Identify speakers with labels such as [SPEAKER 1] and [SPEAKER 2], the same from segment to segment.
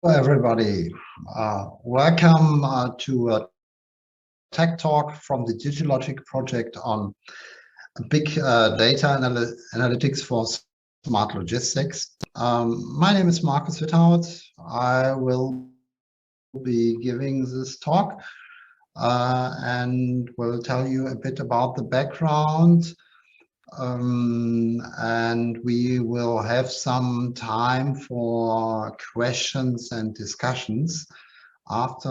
[SPEAKER 1] Hello, everybody. Welcome to a tech talk from the DIGILOGIC project on big data analytics for smart logistics. My name is Markus Witthaut. I will be giving this talk and will tell you a bit about the background. And we will have some time for questions and discussions after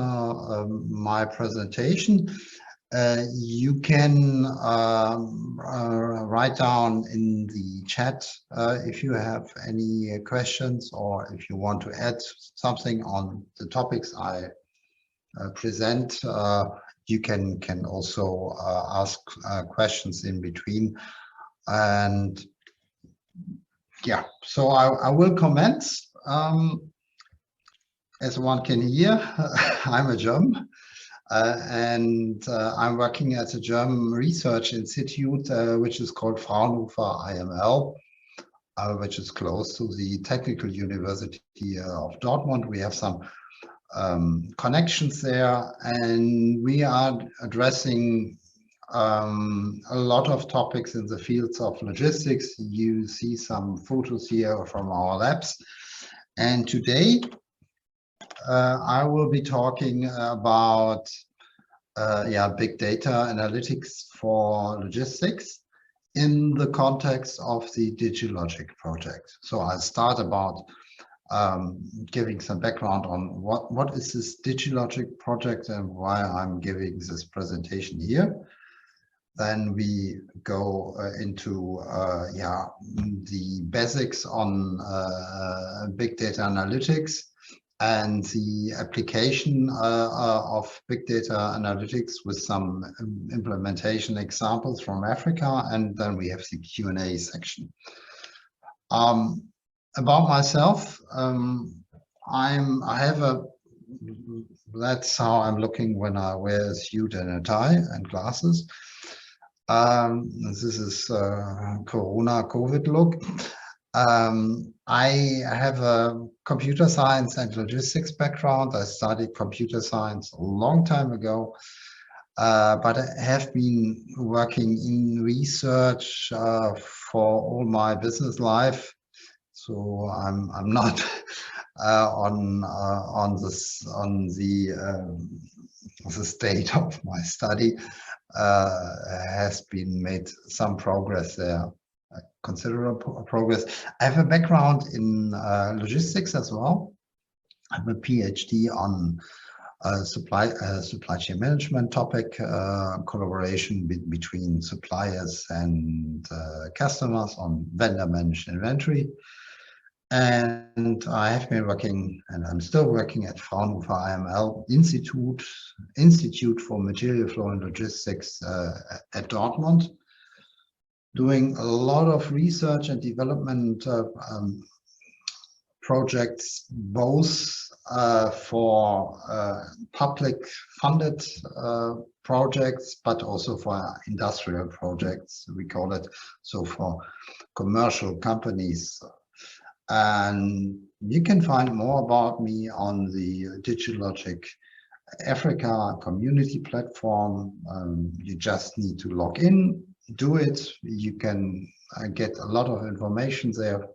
[SPEAKER 1] my presentation. You can write down in the chat if you have any questions or if you want to add something on the topics I present. You can also ask questions in between. And yeah, so I will commence. As one can hear, I'm a German, and I'm working at a German research institute, which is called Fraunhofer IML, which is close to the Technical University of Dortmund. We have some connections there, and we are addressing a lot of topics in the fields of logistics. You see some photos here from our labs. And today I will be talking about big data analytics for logistics in the context of the DIGILOGIC project. So I'll start about giving some background on what is this DIGILOGIC project and why I'm giving this presentation here. Then we go into the basics on big data analytics and the application of big data analytics with some implementation examples from Africa, and then we have the Q&A section. About myself, that's how I'm looking when I wear a suit and a tie and glasses. This is Corona COVID look. I have a computer science and logistics background. I studied computer science a long time ago, but I have been working in research for all my business life. So I'm not on the state of my study. Has been made some progress there, considerable progress. I have a background in logistics as well. I have a PhD on supply chain management topic, collaboration between suppliers and customers on vendor managed inventory. And I have been working, and I'm still working at Fraunhofer IML Institute for Material Flow and Logistics at Dortmund, doing a lot of research and development projects, both for public funded projects, but also for industrial projects, we call it, so for commercial companies. And you can find more about me on the DIGILOGIC Africa community platform. You just need to log in, do it. You can get a lot of information there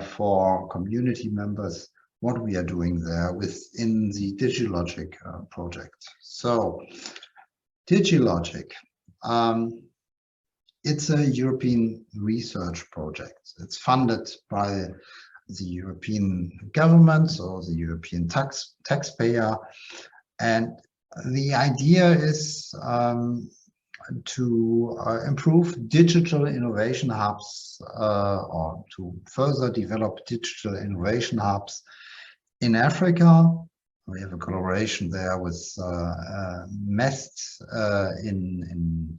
[SPEAKER 1] for community members, what we are doing there within the DIGILOGIC project. So DIGILOGIC. It's a European research project. It's funded by the European government or the European taxpayer. And the idea is to improve digital innovation hubs or to further develop digital innovation hubs in Africa. We have a collaboration there with MEST in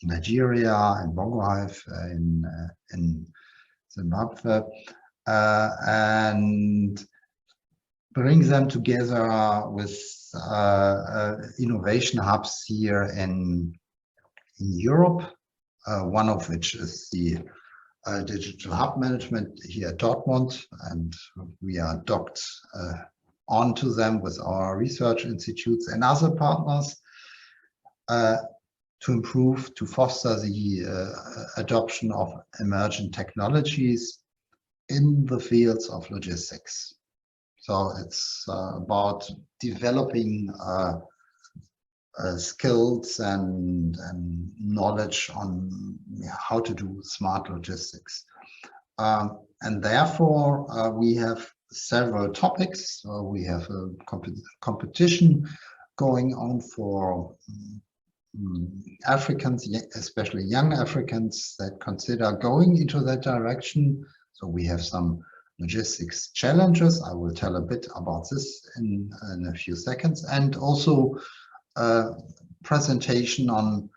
[SPEAKER 1] Nigeria and Bongo Hive in Zimbabwe, and bring them together with innovation hubs here in Europe, one of which is the digital hub management here at Dortmund, and we are docked onto them with our research institutes and other partners to improve, to foster the adoption of emerging technologies in the fields of logistics. So it's about developing skills and knowledge on how to do smart logistics. And therefore, we have several topics. We have a competition going on for Africans, especially young Africans, that consider going into that direction. So we have some logistics challenges. I will tell a bit about this in a few seconds, and also presentation on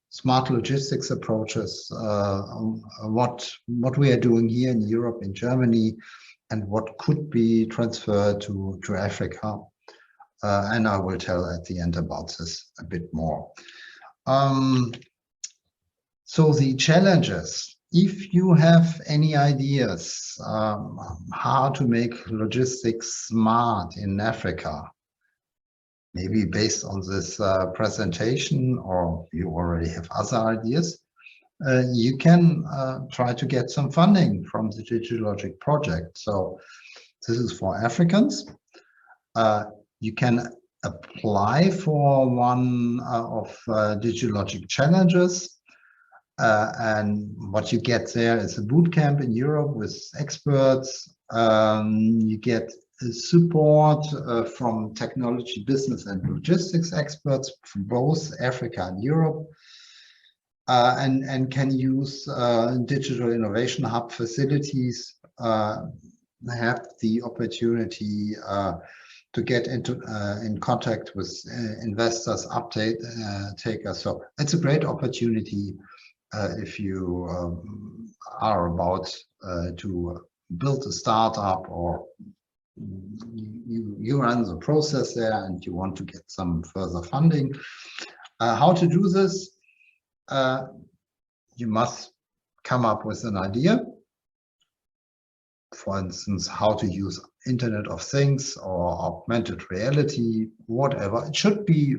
[SPEAKER 1] smart logistics approaches, what we are doing here in Europe, in Germany, and what could be transferred to Africa. And I will tell at the end about this a bit more. So the challenges, if you have any ideas how to make logistics smart in Africa, maybe based on this presentation, or you already have other ideas, you can try to get some funding from the DIGILOGIC project. So this is for Africans. You can apply for one of DIGILOGIC challenges. And what you get there is a boot camp in Europe with experts. You get support from technology, business, and logistics experts from both Africa and Europe, and can use digital innovation hub facilities, have the opportunity to get in contact with investors, takers. So it's a great opportunity if you are about to build a startup, or you run the process there and you want to get some further funding. How to do this? You must come up with an idea. For instance, how to use Internet of Things or augmented reality, whatever. It should be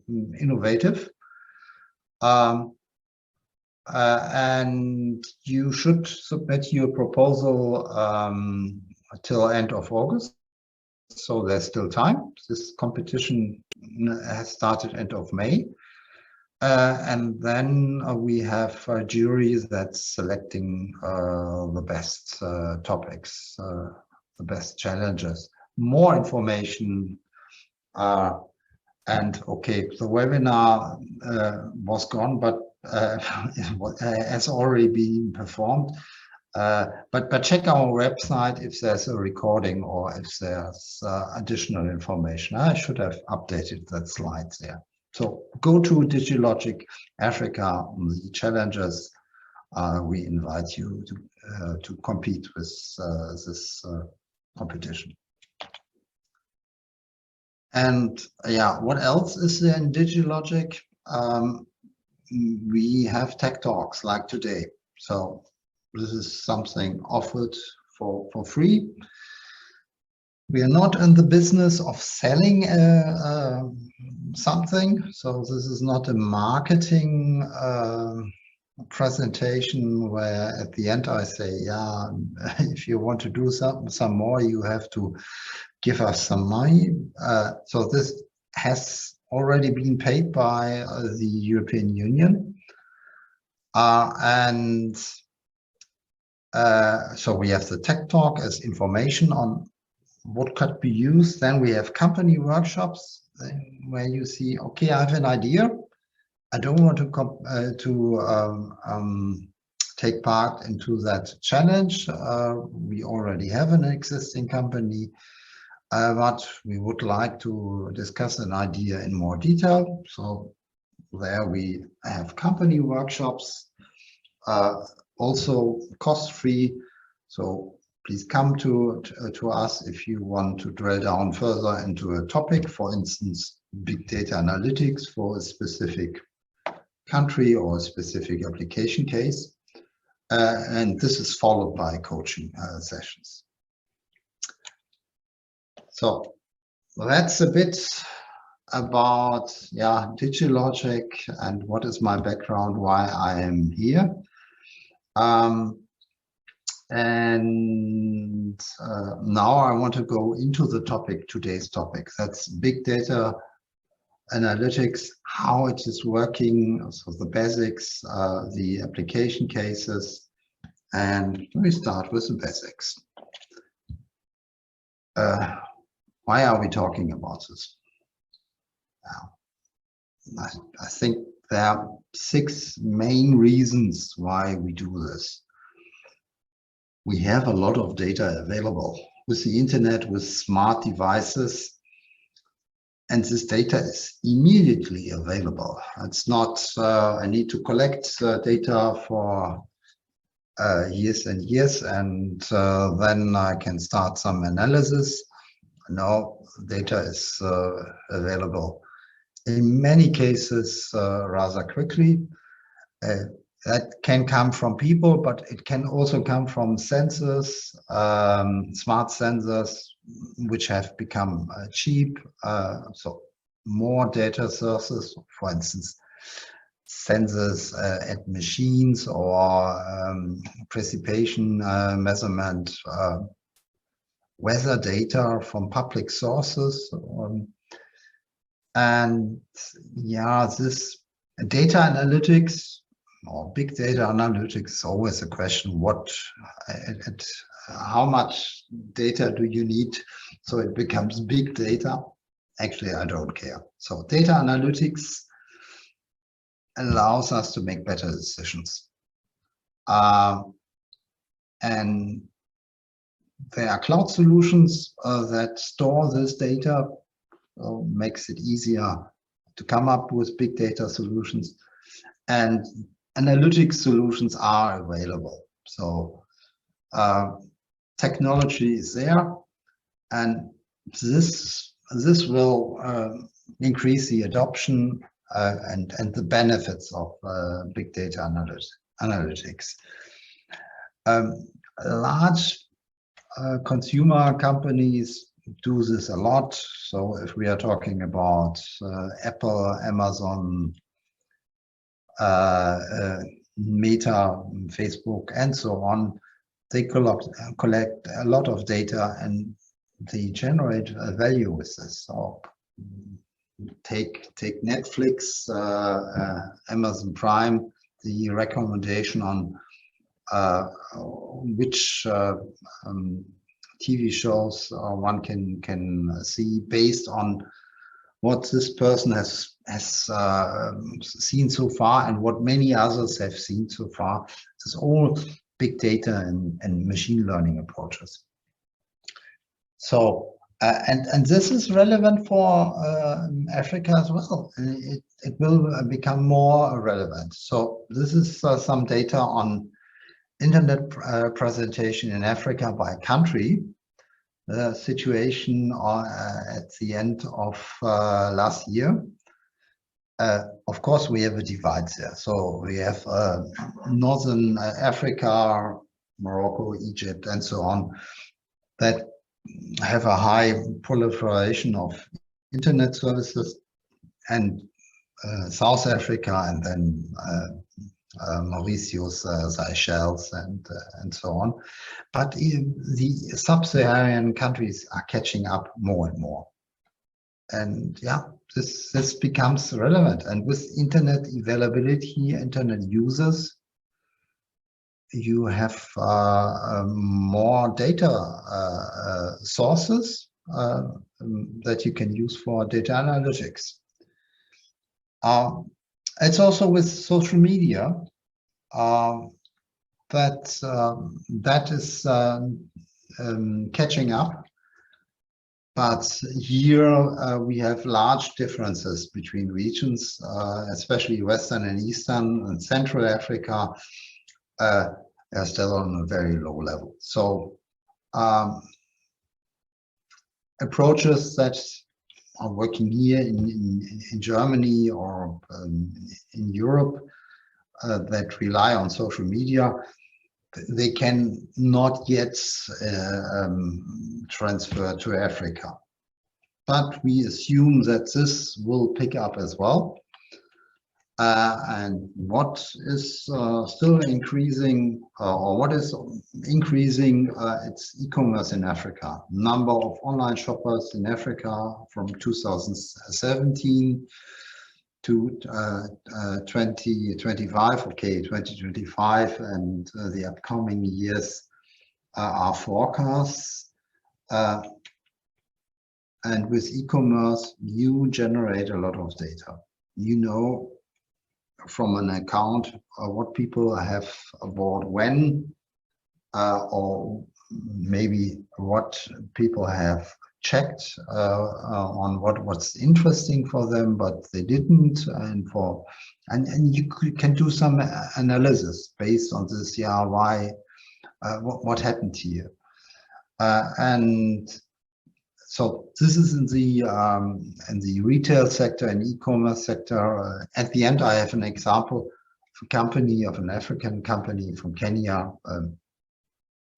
[SPEAKER 1] innovative. And you should submit your proposal till end of August. So there's still time. This competition has started end of May. And then we have juries that's selecting the best topics, the best challenges. More information. And okay, the webinar was gone, but has already been performed. But check our website if there's a recording or if there's additional information. I should have updated that slide there. So go to DIGILOGIC Africa, the challenges. We invite you to compete with this competition. And yeah, what else is there in DIGILOGIC? We have tech talks like today. So this is something offered for free. We are not in the business of selling something. So this is not a marketing presentation where at the end I say, yeah, if you want to do some more, you have to give us some money. So this has already been paid by the European Union. So we have the tech talk as information on what could be used. Then we have company workshops where you see, okay, I have an idea. I don't want to take part into that challenge. We already have an existing company, but we would like to discuss an idea in more detail. So there we have company workshops, also cost-free. So please come to us if you want to drill down further into a topic, for instance, big data analytics for a specific country or a specific application case. and this is followed by coaching sessions. So that's a bit about DIGILOGIC and what is my background, why I am here. Now I want to go into the topic, today's topic. That's big data analytics, how it is working, so the basics, the application cases, and we start with the basics. Why are we talking about this? I think there are 6 main reasons why we do this. We have a lot of data available with the internet, with smart devices, and this data is immediately available. It's not, I need to collect data for years and years, and then I can start some analysis. No, data is available in many cases rather quickly. That can come from people, but it can also come from sensors, smart sensors, which have become cheap. So more data sources, for instance, sensors at machines or precipitation measurement, weather data from public sources. And yeah, this data analytics or big data analytics is always a question, how much data do you need so it becomes big data? Actually, I don't care. So data analytics allows us to make better decisions. And there are cloud solutions that store this data, makes it easier to come up with big data solutions. And analytics solutions are available. So technology is there, and this will increase the adoption and the benefits of big data analytics. Large consumer companies do this a lot. So if we are talking about Apple, Amazon, Meta, Facebook, and so on, they collect a lot of data and they generate value with this. So take Netflix, Amazon Prime, the recommendation on which TV shows one can see based on what this person has seen so far and what many others have seen so far. This is all big data and machine learning approaches. So and this is relevant for Africa as well. It will become more relevant. So this is some data on internet presentation in Africa by country. The situation at the end of last year. Of course, we have a divide there. So we have Northern Africa, Morocco, Egypt, and so on, that have a high proliferation of internet services, and South Africa, and then Mauritius, Seychelles, and so on. But the sub-Saharan countries are catching up more and more. And yeah, this becomes relevant. And with internet availability, internet users, you have more data sources that you can use for data analytics. It's also with social media that is catching up. But here we have large differences between regions, especially Western and Eastern and Central Africa are still on a very low level. So approaches that are working here in Germany or in Europe that rely on social media they can not yet transfer to Africa. But we assume that this will pick up as well. And what is still increasing, or what is increasing, it's e-commerce in Africa. Number of online shoppers in Africa from 2017 to 2025, okay, 2025, and the upcoming years are forecasts. And with e-commerce, you generate a lot of data. You know from an account what people have bought when, or maybe what people have checked on what's interesting for them, but they didn't, and you can do some analysis based on this. Yeah, why? What happened here? And so this is in the retail sector and e-commerce sector. At the end, I have an example of a company, of an African company from Kenya.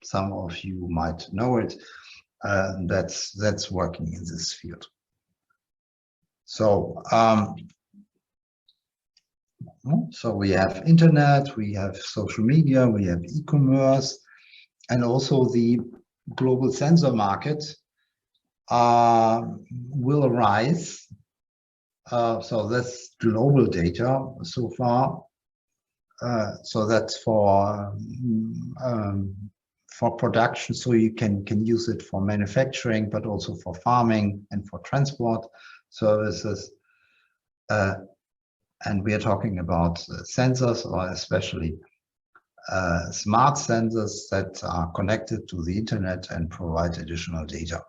[SPEAKER 1] Some of you might know it. That's working in this field. So so we have internet, we have social media, we have e-commerce, and also the global sensor market will arise. So that's global data so far. So that's for production, so you can use it for manufacturing, but also for farming and for transport services. And we are talking about sensors, or especially smart sensors that are connected to the internet and provide additional data.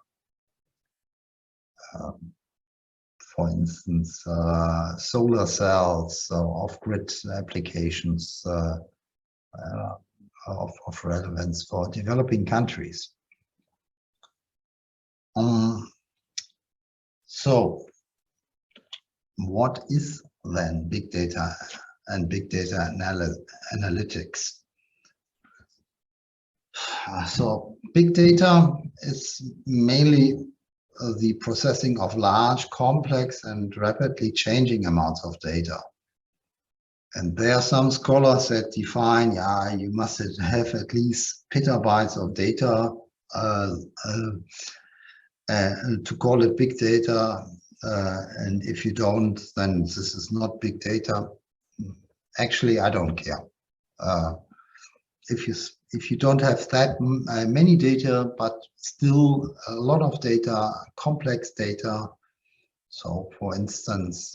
[SPEAKER 1] For instance, solar cells, off-grid applications of relevance for developing countries. So, what is then big data and big data analytics? So, big data is mainly the processing of large, complex, and rapidly changing amounts of data. And there are some scholars that define, yeah, you must have at least petabytes of data to call it big data. And if you don't, then this is not big data. Actually, I don't care. If you don't have that many data, but still a lot of data, complex data. So, for instance,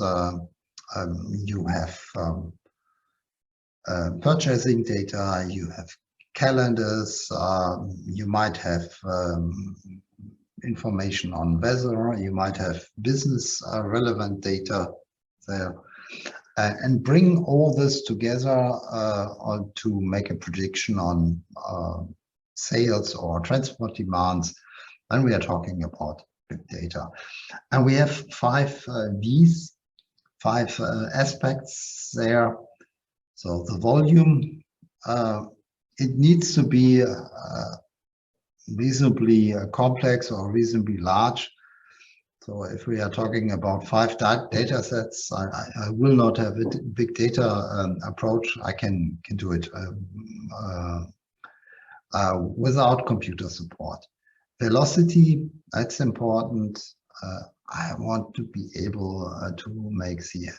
[SPEAKER 1] you have purchasing data, you have calendars, you might have information on weather, you might have business relevant data there. And bring all this together to make a prediction on sales or transport demands. And we are talking about big data. And we have five aspects there. So the volume, it needs to be reasonably complex or reasonably large. So if we are talking about 5 data sets, I will not have a big data approach. I can do it without computer support. Velocity, that's important. I want to be able to make the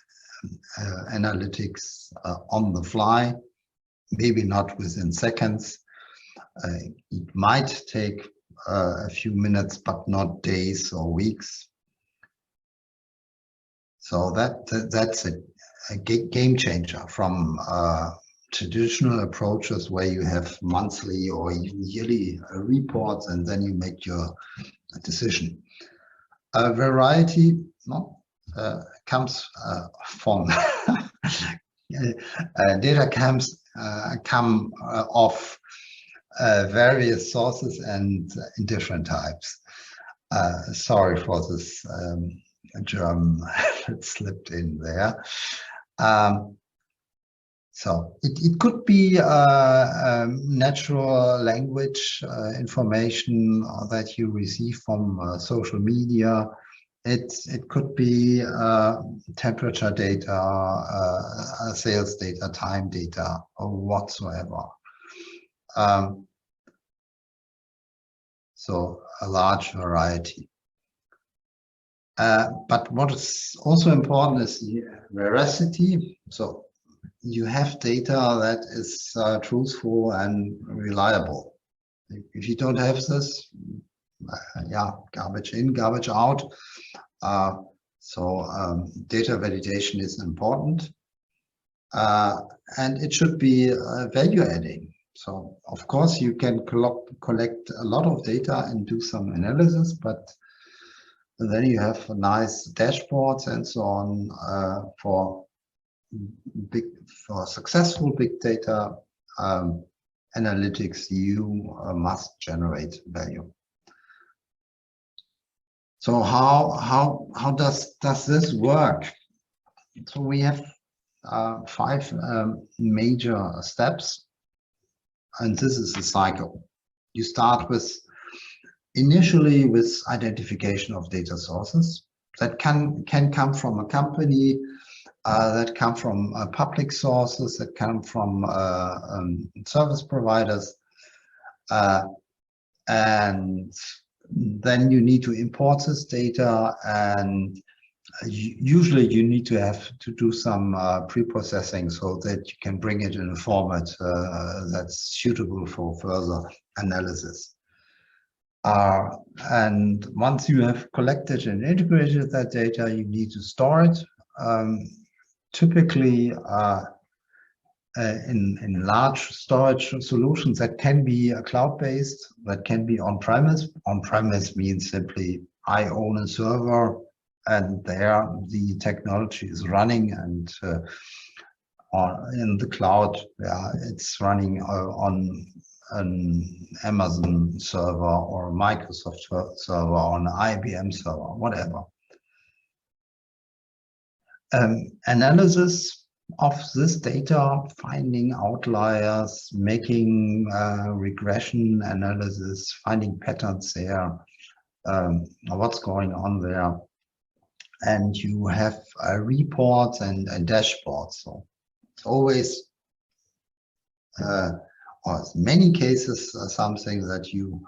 [SPEAKER 1] analytics on the fly, maybe not within seconds. It might take a few minutes, but not days or weeks. So that's a game changer from traditional approaches where you have monthly or even yearly reports and then you make your decision. Variety comes from data come off various sources and in different types. Sorry for this German that slipped in there. So it could be natural language information that you receive from social media. It could be temperature data, sales data, time data, or whatsoever. So a large variety. But what is also important is the veracity. So you have data that is truthful and reliable. If you don't have this, yeah, garbage in, garbage out. So data validation is important, and it should be value adding. So of course you can collect a lot of data and do some analysis, but then you have nice dashboards and so on for successful big data analytics. You must generate value. So how does this work? So we have 5 major steps, and this is the cycle. You start initially with identification of data sources that can come from a company, that come from public sources, that come from service providers, and then you need to import this data, and usually you need to do some pre-processing so that you can bring it in a format that's suitable for further analysis. And once you have collected and integrated that data, you need to store it. Typically in large storage solutions that can be cloud-based, that can be on-premise. On-premise means simply I own a server and there the technology is running, and in the cloud, yeah, it's running on an Amazon server or a Microsoft server or an IBM server, whatever. Analysis of this data, finding outliers, making regression analysis, finding patterns there, what's going on there. And you have reports and dashboards. So it's always, or in many cases, something that you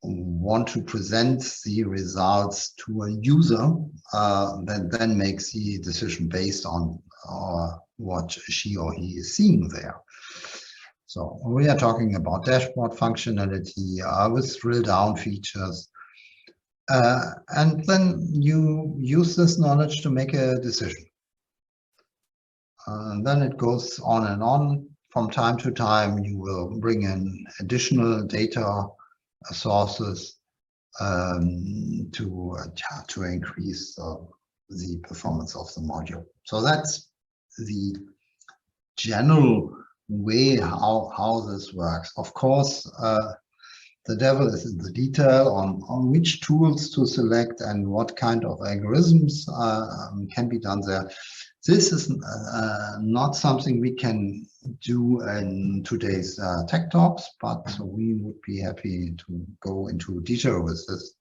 [SPEAKER 1] want to present the results to a user that then makes the decision based on what she or he is seeing there. So we are talking about dashboard functionality with drill down features. And then you use this knowledge to make a decision. And then it goes on and on. From time to time, you will bring in additional data sources to increase the performance of the module. So that's the general way how this works. Of course, the devil is in the detail on which tools to select and what kind of algorithms can be done there. This is not something we can do in today's tech talks, but we would be happy to go into detail with this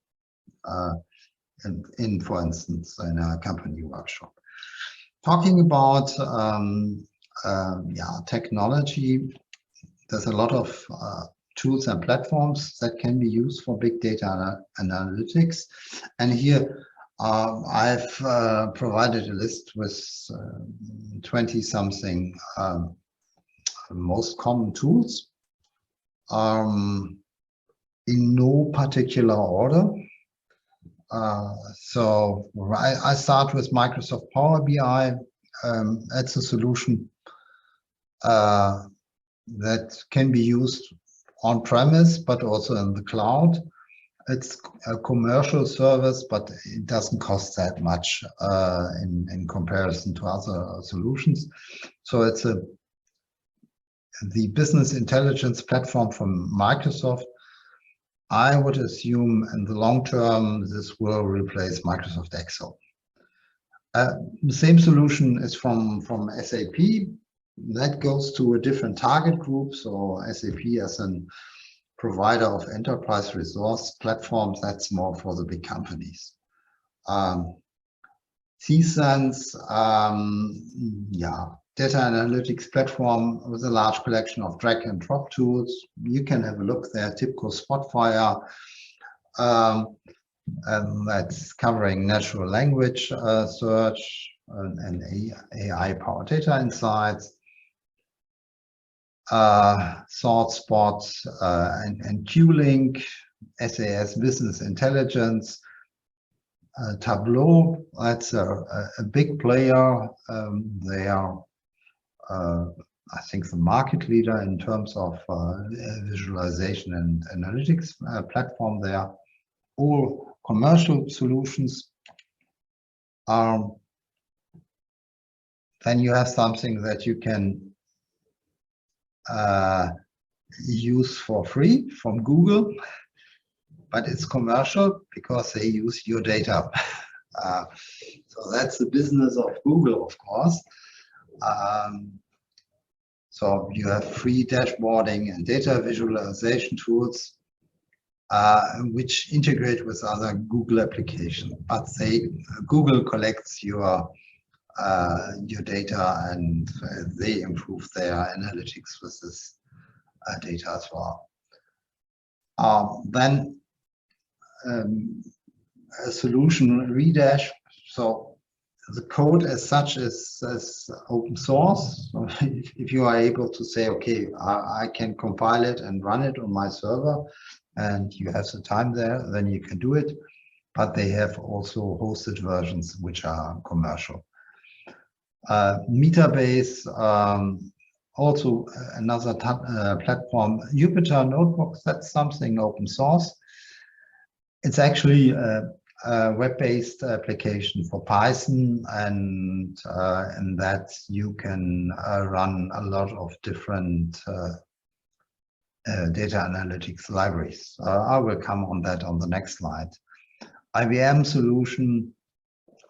[SPEAKER 1] for instance, in a company workshop. Talking about technology, there's a lot of tools and platforms that can be used for big data analytics. And here I've provided a list with 20-something most common tools in no particular order. So I start with Microsoft Power BI. It's a solution that can be used on-premise, but also in the cloud. It's a commercial service, but it doesn't cost that much in comparison to other solutions. So it's the business intelligence platform from Microsoft. I would assume in the long term, this will replace Microsoft Excel. The same solution is from SAP. that goes to a different target group. So SAP as a provider of enterprise resource platforms, that's more for the big companies. CSense, yeah, data analytics platform with a large collection of drag and drop tools. You can have a look there, TIBCO Spotfire, that's covering natural language search and AI-powered data insights. ThoughtSpot and Q-Link, SAS Business Intelligence, Tableau, that's a big player. They are, I think, the market leader in terms of visualization and analytics platform. They are all commercial solutions. Then you have something that you can use for free from Google, but it's commercial because they use your data. So that's the business of Google, of course. So you have free dashboarding and data visualization tools, which integrate with other Google applications, but Google collects your data and they improve their analytics with this data as well. Then a solution Redash. So the code as such is open source. So if you are able to say, okay, I can compile it and run it on my server, and you have the time there, then you can do it. But they have also hosted versions which are commercial. Metabase, also another platform. Jupyter Notebooks, that's something open source. It's actually a web-based application for Python, and in that you can run a lot of different data analytics libraries. I will come on that on the next slide. IBM solution,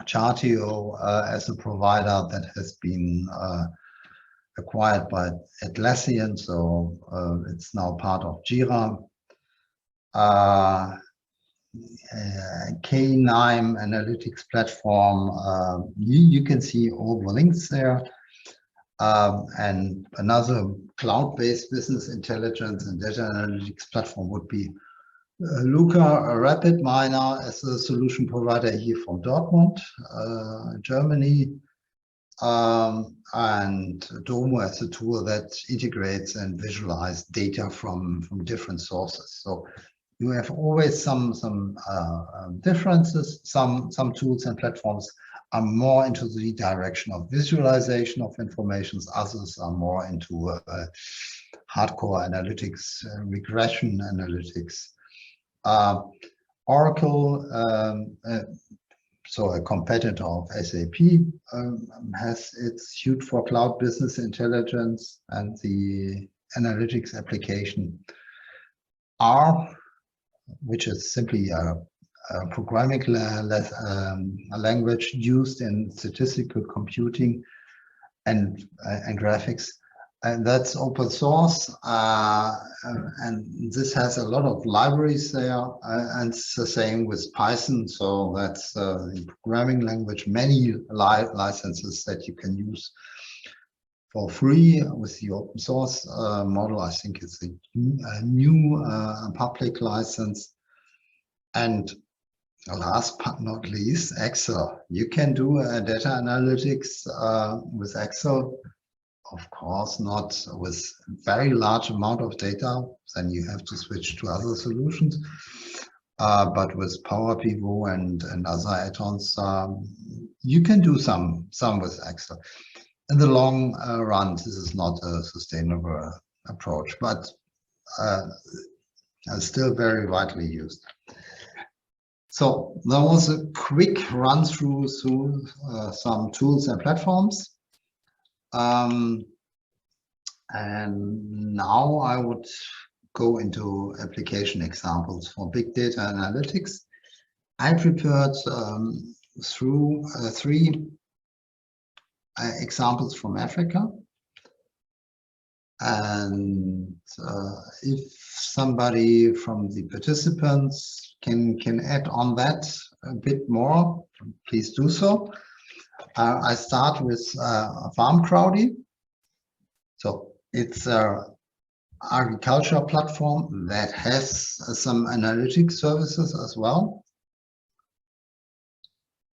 [SPEAKER 1] Chartio as a provider that has been acquired by Atlassian, so it's now part of Jira. K9 analytics platform, you can see all the links there. And another cloud-based business intelligence and data analytics platform would be Luca, a RapidMiner as a solution provider here from Dortmund, Germany, and Domo as a tool that integrates and visualizes data from different sources. So you have always some differences. Some tools and platforms are more into the direction of visualization of information. Others are more into hardcore analytics, regression analytics. Oracle, so a competitor of SAP, has its suite for cloud business intelligence and the analytics application R, which is simply a programming language used in statistical computing and graphics. And that's open source, and this has a lot of libraries there, and it's the same with Python. So that's the programming language, many licenses that you can use for free with the open source model. I think it's a new public license. And last but not least, Excel. You can do data analytics with Excel. Of course, not with very large amount of data, then you have to switch to other solutions. But with Power Pivot and other add-ons, you can do some with Excel. In the long run, this is not a sustainable approach, but still very widely used. So that was a quick run through some tools and platforms. And now I would go into application examples for big data analytics. I prepared three examples from Africa. And if somebody from the participants can add on that a bit more, please do so. I start with FarmCrowdy. So it's an agriculture platform that has some analytics services as well.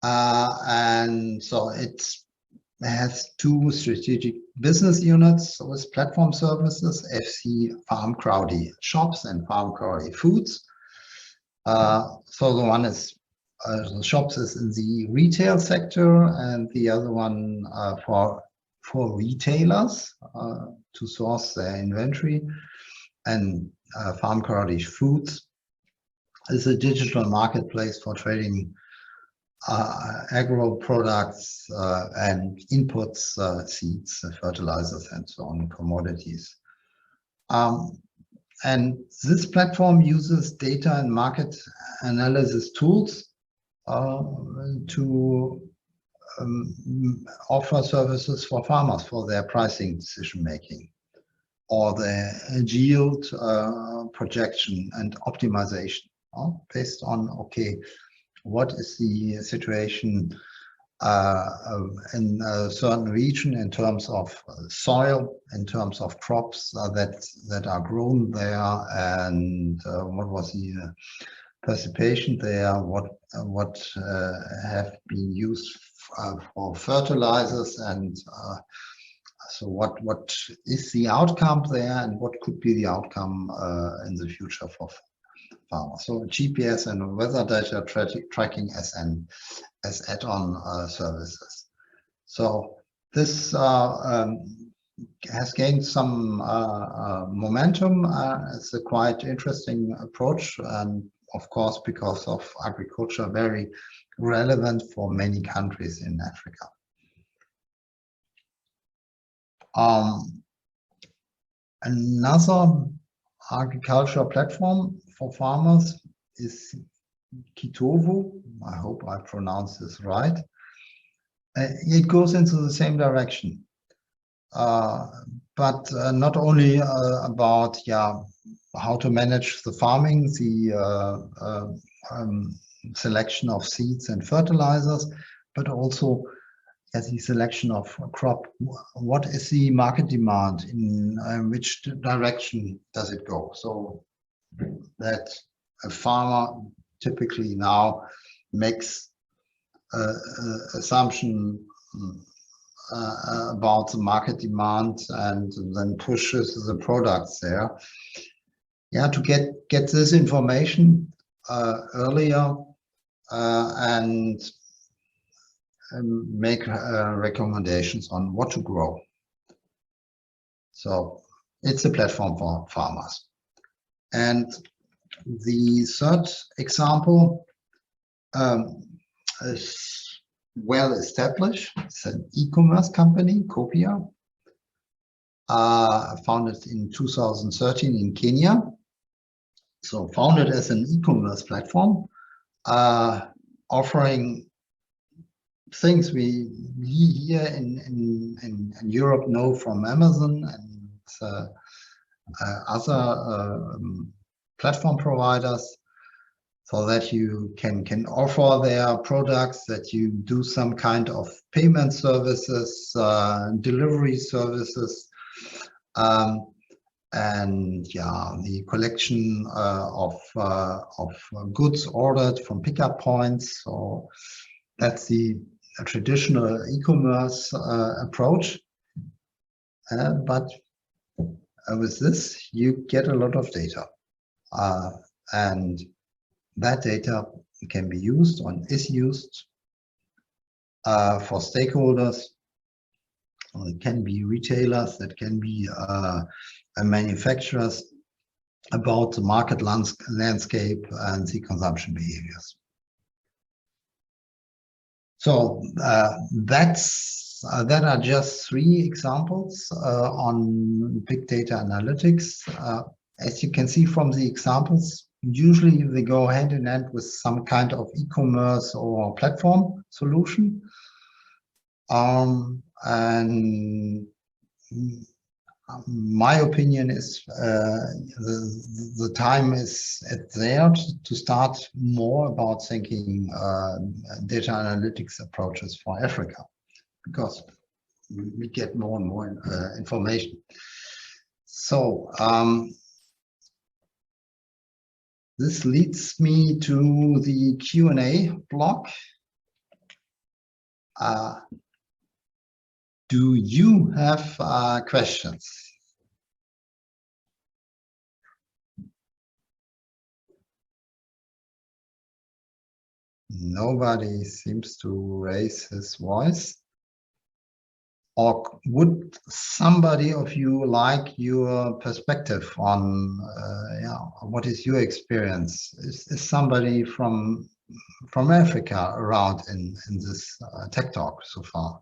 [SPEAKER 1] And so it has two strategic business units with platform services, FC FarmCrowdy Shops and FarmCrowdy Foods. So the one is the shops is in the retail sector, and the other one for retailers to source their inventory. And FarmCrowdy Foods is a digital marketplace for trading agro products and inputs, seeds, fertilizers, and so on, commodities. And this platform uses data and market analysis tools to offer services for farmers for their pricing decision making, or their yield projection and optimization based on, okay, what is the situation in a certain region in terms of soil, in terms of crops that are grown there, and what was the precipitation there, what have been used for fertilizers, and so what is the outcome there, and what could be the outcome in the future for farmers. So GPS and weather data tracking as add-on services. So this has gained some momentum. It's a quite interesting approach, and of course, because of agriculture, very relevant for many countries in Africa. Another agriculture platform for farmers is Kitovu. I hope I pronounced this right. It goes into the same direction, but not only about how to manage the farming, the selection of seeds and fertilizers, but also the selection of crop. What is the market demand? In which direction does it go? So that a farmer typically now makes assumption about the market demand and then pushes the products there. To get this information earlier and make recommendations on what to grow. So it's a platform for farmers. And the third example is well established. It's an e-commerce company, Copia, founded in 2013 in Kenya. So founded as an e-commerce platform, offering things we here in Europe know from Amazon and other platform providers, so that you can offer their products, that you do some kind of payment services, delivery services, and the collection of goods ordered from pickup points. So that's the traditional e-commerce approach, but with this you get a lot of data, and that data can be used and is used for stakeholders. It can be retailers, that can be manufacturers, about the market landscape and the consumption behaviors. So that are just three examples on big data analytics. As you can see from the examples, usually they go hand in hand with some kind of e-commerce or platform solution. And my opinion is the time is there to start more about thinking data analytics approaches for Africa, because we get more and more information. So this leads me to the Q&A block. Do you have questions? Nobody seems to raise his voice. Or would somebody of you like your perspective on what is your experience? Is somebody from Africa around in this tech talk so far?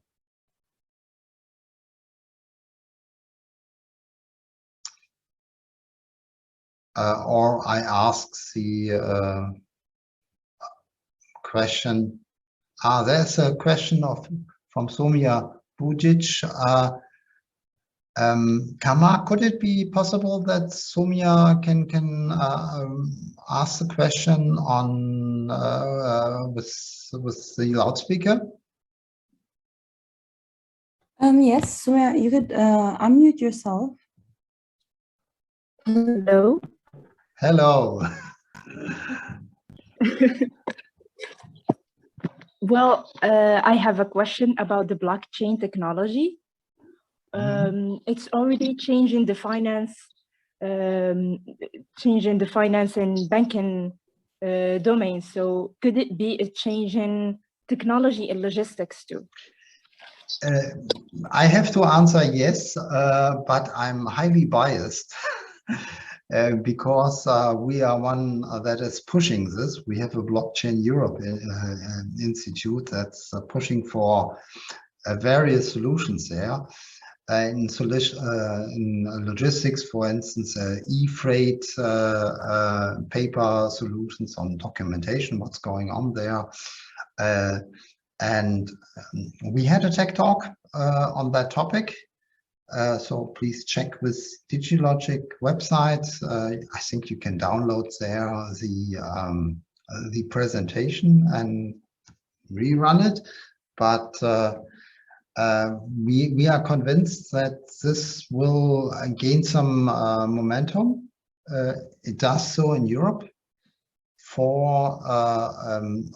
[SPEAKER 1] Or I ask the question. There's a question from Somia Bujic. Kama, could it be possible that Somia can ask the question on with the loudspeaker?
[SPEAKER 2] Yes, Somia, you could unmute yourself.
[SPEAKER 3] Hello.
[SPEAKER 1] Hello.
[SPEAKER 3] Well, I have a question about the blockchain technology. It's already changing the finance, and banking domain. So could it be a change in technology and logistics too?
[SPEAKER 1] I have to answer yes, but I'm highly biased. Because we are one that is pushing this. We have a Blockchain Europe institute that's pushing for various solutions there. In logistics, for instance, e-freight, paper solutions on documentation, what's going on there. And we had a tech talk on that topic. So please check with DIGILOGIC website. I think you can download there the presentation and rerun it. But we are convinced that this will gain some momentum. It does so in Europe for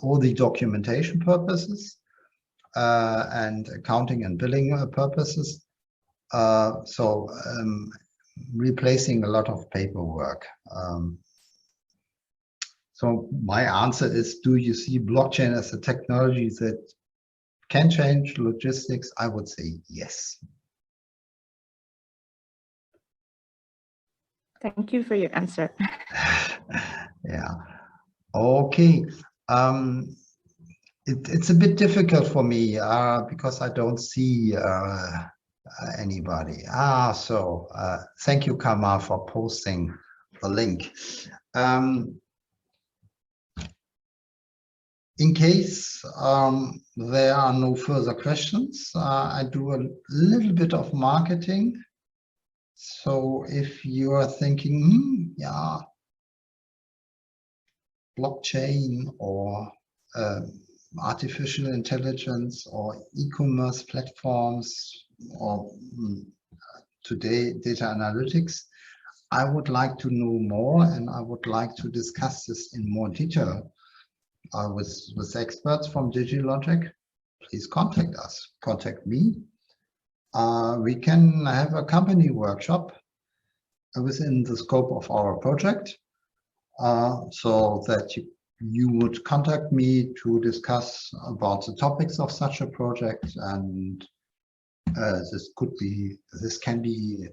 [SPEAKER 1] all the documentation purposes and accounting and billing purposes. Replacing a lot of paperwork. So my answer is, do you see blockchain as a technology that can change logistics? I would say yes.
[SPEAKER 3] Thank you for your answer.
[SPEAKER 1] Yeah. Okay. It's a bit difficult for me because I don't see anybody. So thank you, Kama, for posting the link. In case there are no further questions, I do a little bit of marketing. So if you are thinking, yeah, blockchain or artificial intelligence or e-commerce platforms, or today data analytics, I would like to know more, and I would like to discuss this in more detail with experts from DIGILOGIC. Please contact us, contact me. We can have a company workshop within the scope of our project, so that you would contact me to discuss about the topics of such a project, and this can be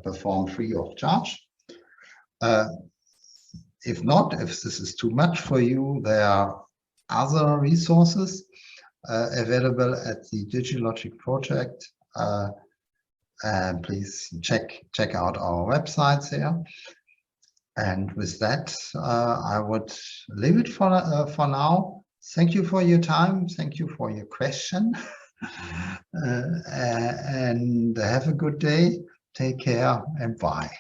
[SPEAKER 1] performed free of charge. If not, if this is too much for you, there are other resources available at the DIGILOGIC project. And please check out our websites here. And with that, I would leave it for now. Thank you for your time. Thank you for your question. And have a good day. Take care and bye.